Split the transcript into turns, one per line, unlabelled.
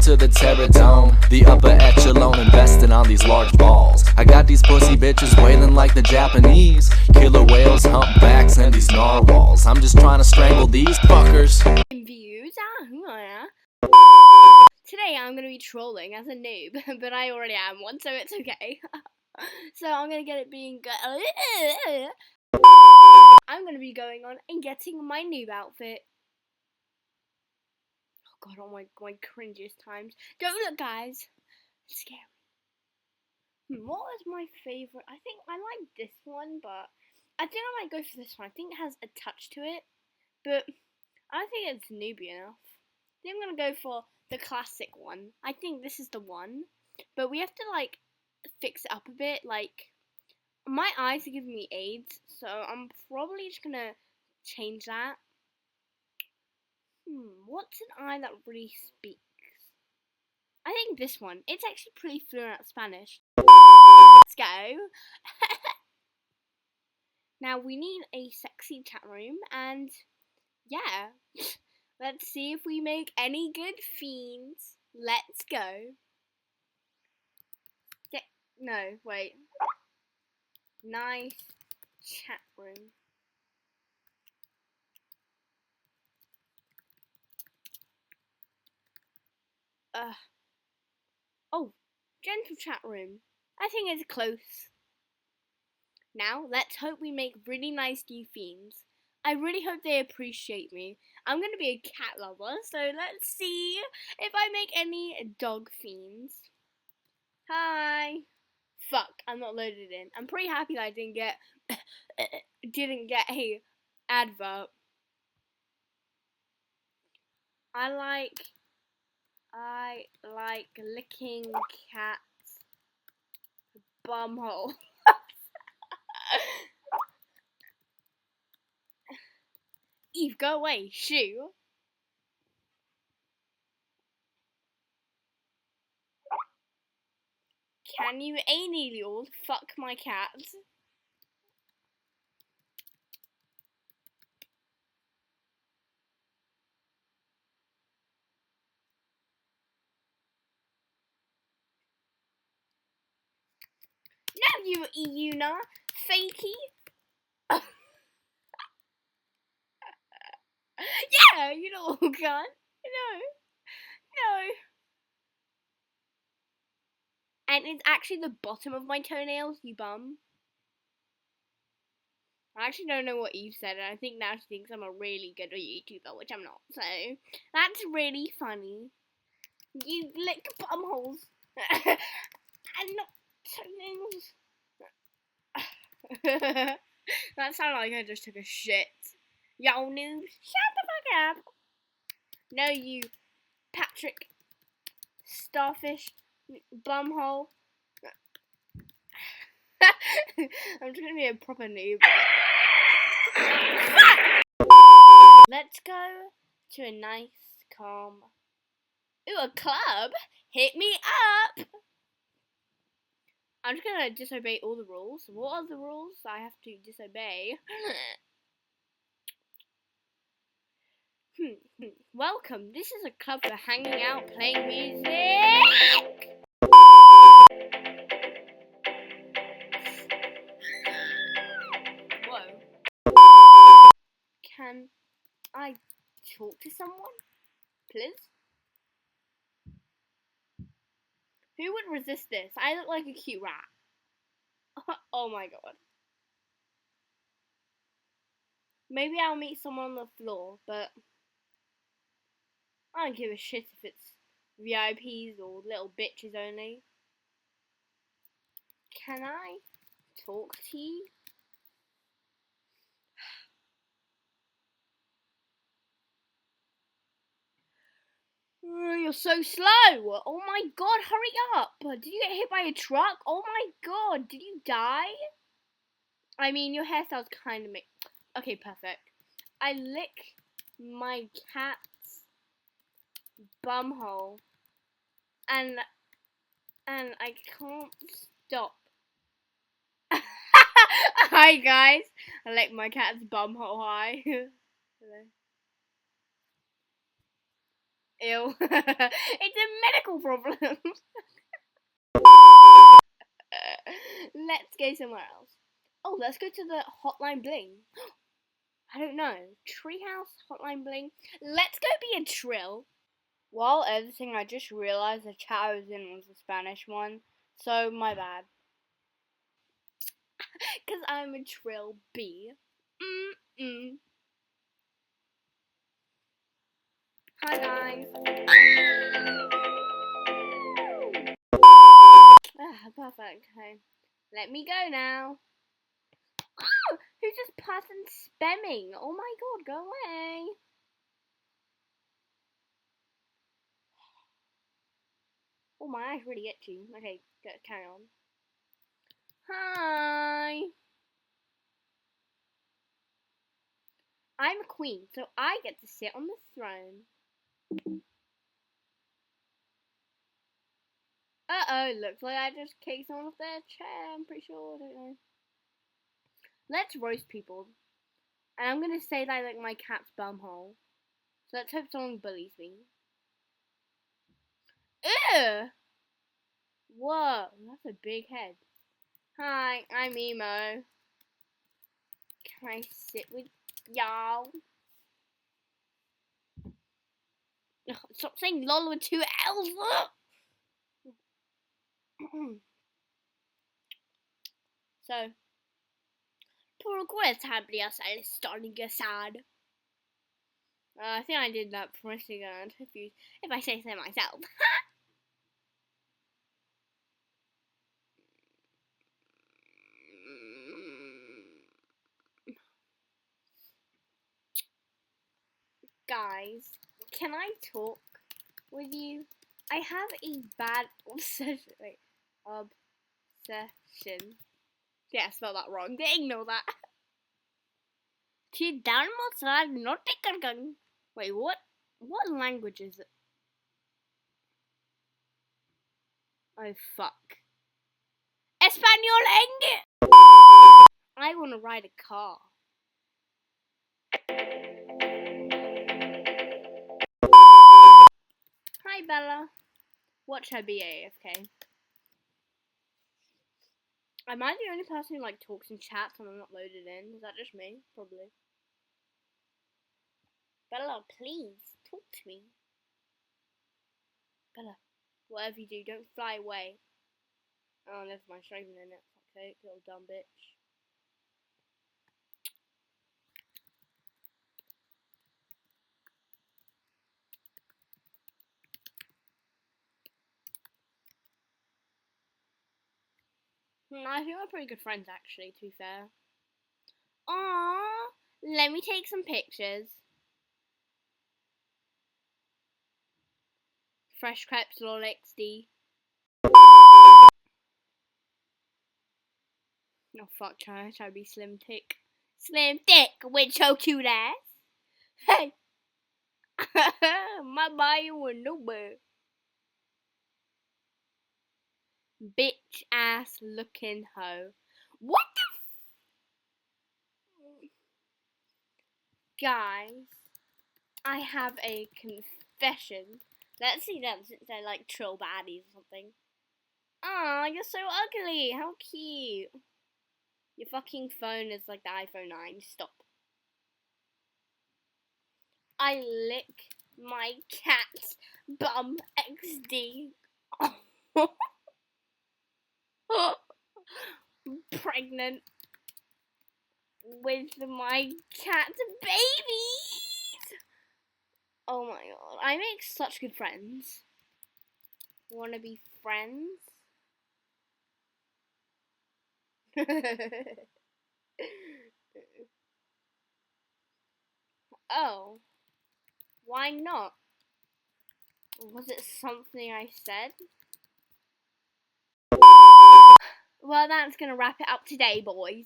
to the Terradome, the upper echelon, investing on these large balls. I got these pussy bitches wailing like the Japanese, killer whales, humpbacks, and these narwhals. I'm just trying to strangle these fuckers.
Today I'm gonna be trolling as a noob, but I already am one, so it's okay. So I'm gonna get it being good. I'm gonna be going on and getting my noob outfit. Oh god, oh my cringiest times. Don't look, guys. It's scary. What was my favourite? I think I like this one, but I think I might go for this one. I think it has a touch to it, but I don't think it's newbie enough. I think I'm gonna go for the classic one. I think this is the one, but we have to like fix it up a bit. Like, my eyes are giving me AIDS, so I'm probably just gonna change that. What's an eye that really speaks? I think this one. It's actually pretty fluent at Spanish. Let's go. Now we need a sexy chat room, and yeah, let's see if we make any good fiends. Let's go. No, wait. Nice chat room. Oh, gentle chat room. I think it's close. Now, let's hope we make really nice new fiends. I really hope they appreciate me. I'm gonna be a cat lover, so let's see if I make any dog fiends. Hi. Fuck, I'm not loaded in. I'm pretty happy that I didn't get a advert. I like licking cats' bumhole. Eve, go away, shoo. Can you anal fuck my cat? No, you Euna, fakey. Yeah, you little cunt. No. And it's actually the bottom of my toenails, you bum. I actually don't know what Eve said, and I think now she thinks I'm a really good YouTuber, which I'm not. So that's really funny. You lick bumholes and not toenails. That sounded like I just took a shit. Yo, noobs, shut the fuck up. No, you Patrick Starfish Bumhole. I'm just gonna be a proper noob. Let's go to a nice, calm. Ooh, a club? Hit me up! I'm just gonna disobey all the rules. What are the rules I have to disobey? Welcome. This is a club for hanging out, playing music. Whoa. Can I talk to someone, please? Who would resist this? I look like a cute rat. Oh my god. Maybe I'll meet someone on the floor, but I don't give a shit if it's VIPs or little bitches only. Can I talk to you? You're so slow! Oh my god, hurry up! Did you get hit by a truck? Oh my god, did you die? I mean, your hairstyle's kind of okay, perfect. I lick my cat's bumhole, and I can't stop. Hi guys, I lick my cat's bumhole. Hi. Hello. Ew. It's a medical problem. Let's go somewhere else. Oh, let's go to the Hotline Bling. I don't know. Treehouse, Hotline Bling. Let's go be a trill. While editing, I just realized the chat I was in was the Spanish one. So, my bad. Because I'm a trill B. Hi, guys. Perfect. Okay. Let me go now. Oh, who's this person spamming? Oh my god, go away. Oh, my eye's really itchy. Okay, carry on. Hi. I'm a queen, so I get to sit on the throne. Uh-oh, looks like I just kicked someone off their chair. I'm pretty sure, I don't know. Let's roast people. And I'm gonna say that I like my cat's bumhole. So let's hope someone bullies me. Ew! Whoa, that's a big head. Hi, I'm Emo. Can I sit with y'all? Stop saying lol with 2 L's. So, pourquoi t'habillas à l'histoire? I think I did that promising if I say so myself. Guys, can I talk with you? I have a bad obsession. Wait, obsession. Yeah, I spelled that wrong. Ignore that. Wait, what? What language is it? Oh fuck. Espanol English. I want to ride a car. Hi Bella. Watch her be AFK. Am I the only person who like talks and chats when I'm not loaded in? Is that just me? Probably. Bella, please talk to me. Bella, whatever you do, don't fly away. Oh, never mind. She's not even in it. Okay, little dumb bitch. I think we're pretty good friends, actually, to be fair. Aww, let me take some pictures. Fresh crepes, lol XD. Oh fuck, try to be slim thick. Slim thick with so cute ass. Hey! My bio was nowhere. Bitch ass looking hoe. What the Guys, I have a confession. Let's see them since they're like troll baddies or something. Aw, you're so ugly. How cute. Your fucking phone is like the iPhone 9. Stop. I lick my cat's bum XD. Pregnant with my cat's babies. Oh my god. I make such good friends. Wanna be friends? Oh. Why not? Was it something I said? Well, that's gonna wrap it up today, boys.